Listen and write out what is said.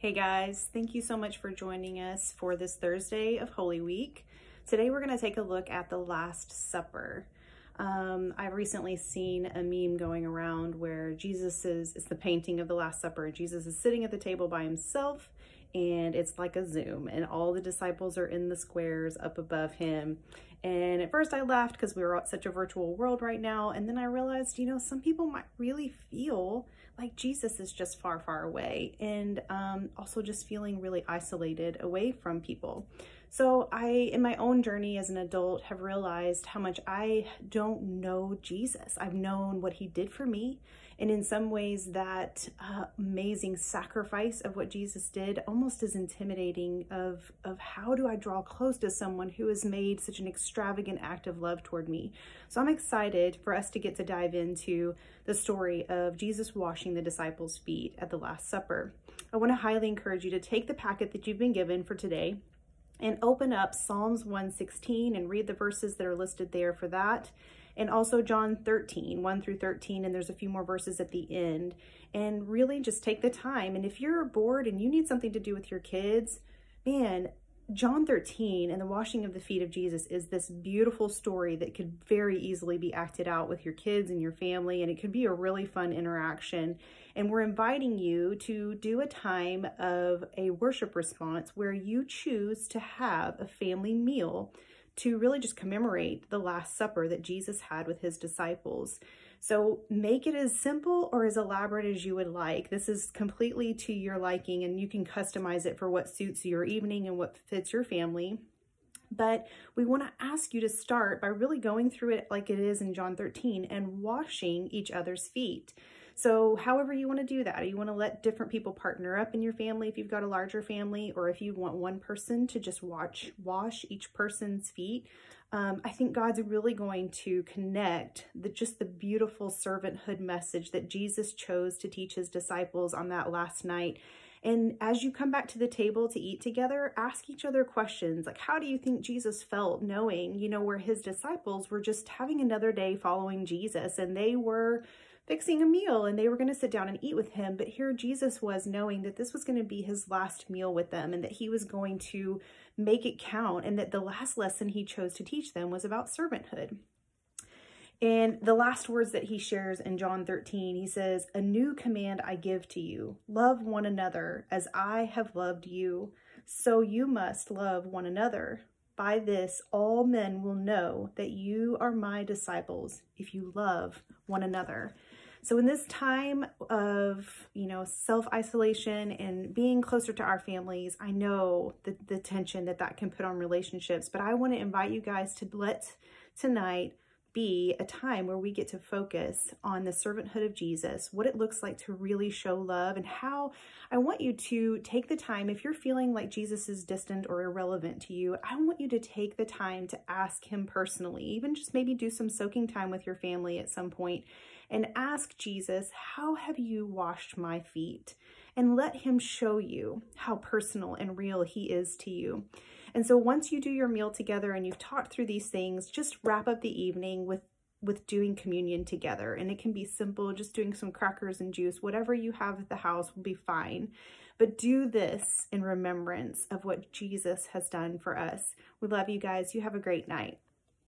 Hey guys, thank you so much for joining us for this Thursday of Holy Week. Today we're going to take a look at the Last Supper. I've recently seen a meme going around where it's the painting of the Last Supper. Jesus is sitting at the table by himself and it's like a zoom and all the disciples are in the squares up above him. And at first I laughed because we were at such a virtual world right now. And then I realized, some people might really feel like Jesus is just far, far away, and also just feeling really isolated away from people. So I, in my own journey as an adult, have realized how much I don't know Jesus. I've known what he did for me. And in some ways that amazing sacrifice of what Jesus did almost is intimidating of how do I draw close to someone who has made such an extravagant act of love toward me. So I'm excited for us to get to dive into the story of Jesus washing the disciples' feet at the Last Supper. I want to highly encourage you to take the packet that you've been given for today and open up Psalms 116 and read the verses that are listed there for that. And also John 13, 1 through 13, and there's a few more verses at the end. And really just take the time. And if you're bored and you need something to do with your kids, man, John 13 and the washing of the feet of Jesus is this beautiful story that could very easily be acted out with your kids and your family, and it could be a really fun interaction. And we're inviting you to do a time of a worship response where you choose to have a family meal to really just commemorate the Last Supper that Jesus had with his disciples. So make it as simple or as elaborate as you would like. This is completely to your liking, and you can customize it for what suits your evening and what fits your family. But we want to ask you to start by really going through it like it is in John 13 and washing each other's feet. So however you want to do that, you want to let different people partner up in your family if you've got a larger family, or if you want one person to just wash each person's feet. I think God's really going to connect just the beautiful servanthood message that Jesus chose to teach his disciples on that last night. And as you come back to the table to eat together, ask each other questions like, how do you think Jesus felt knowing, where his disciples were just having another day following Jesus, and they were fixing a meal and they were going to sit down and eat with him. But here Jesus was knowing that this was going to be his last meal with them, and that he was going to make it count, and that the last lesson he chose to teach them was about servanthood. And the last words that he shares in John 13, he says, "A new command I give to you, love one another as I have loved you, so you must love one another. By this, all men will know that you are my disciples if you love one another." So in this time of, self-isolation and being closer to our families, I know the tension that can put on relationships, but I want to invite you guys to let tonight be a time where we get to focus on the servanthood of Jesus, what it looks like to really show love, and how I want you to take the time, if you're feeling like Jesus is distant or irrelevant to you, I want you to take the time to ask him personally, even just maybe do some soaking time with your family at some point, and ask Jesus, how have you washed my feet? And let him show you how personal and real he is to you. And so once you do your meal together and you've talked through these things, just wrap up the evening with doing communion together. And it can be simple, just doing some crackers and juice, whatever you have at the house will be fine. But do this in remembrance of what Jesus has done for us. We love you guys. You have a great night.